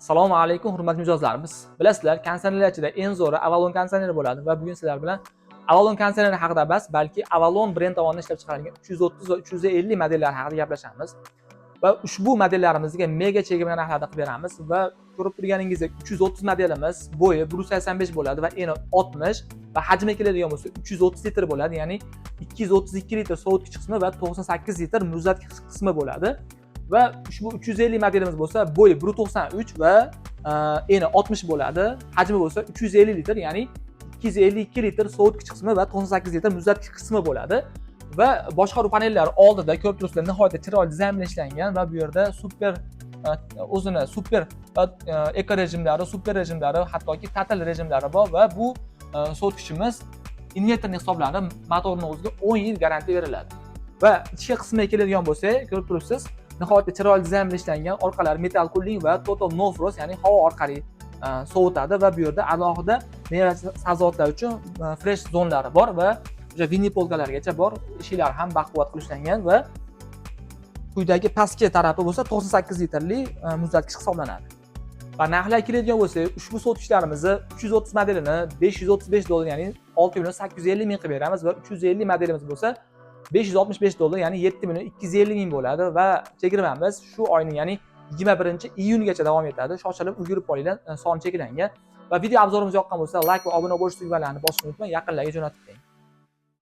Assalomu alaykum hurmatli mijozlarimiz. Bilasizlar, konditsionerlar ichida eng zo'ri Avalon konditsioneri bo'ladi va bugun sizlar bilan Avalon konditsioneri haqida emas, balki Avalon brend tomonidan ishlab chiqarilgan 330 va 350 modellar haqida gaplashamiz. Va ushbu modellarimizga mega chegirma narxlarda qilib beramiz va ko'rib turganingizdek 330 modelimiz bo'yi 185 bo'ladi va eni 60 va hajmi keladigan bo'lsa 330 litr bo'ladi, ya'ni 232 litr sovutgich qismi va 98 litr muzlatgich qismi bo'ladi. Va ushbu 350 modelimiz bo'lsa bo'yi 193 va eni 60 bo'ladi, hajmi bo'lsa 350 litr, ya'ni 252 litr sovutgich qismi va 98 litr muzlatgich qismi bo'ladi. Va boshqaruv panellari oldida ko'rib turibsizlar, nihoyatda chiroyli dizayn bilan ishlangan va bu yerda super eko rejimlari, super rejimlari, hattoki ta'til rejimlari bor va bu sovutgichimiz invertorli hisoblanib, motorning o'ziga 10 yil garantiya beriladi. Va ichki qismiga keladigan bo'lsak, ko'rib turibsiz, nihoyatda chiroyli dizayn bilan ishlangan, orqalari metal cooling va total no frost, ya'ni havo orqali sovutadi va bu yerda alohida meva sabzavotlar uchun fresh zonlari bor va o'sha vinil polkalargacha bor. Eshiklari ham baquvvat qilib ishlangan va quyidagi pastki tarafi bo'lsa 98 litrli muzlatgich hisoblanadi. Va narxlar keladigan bo'lsak, ushbu sovutgichlarimizni 330 modelini $535, ya'ni 6.850.000 qilib beramiz va 350 modelimiz bo'lsa $565, ya'ni $7.250.000 bo'ladi va chegirmamiz shu oyning, ya'ni 21-iyungacha davom etadi. Shoshilib ulgurib qolinglar, soni cheklangan. Va video obzorimiz yoqqan bo'lsa, like va obuna bo'lish tugmalarini bosishni unutmang, yaqinlarga jo'natib qo'ying.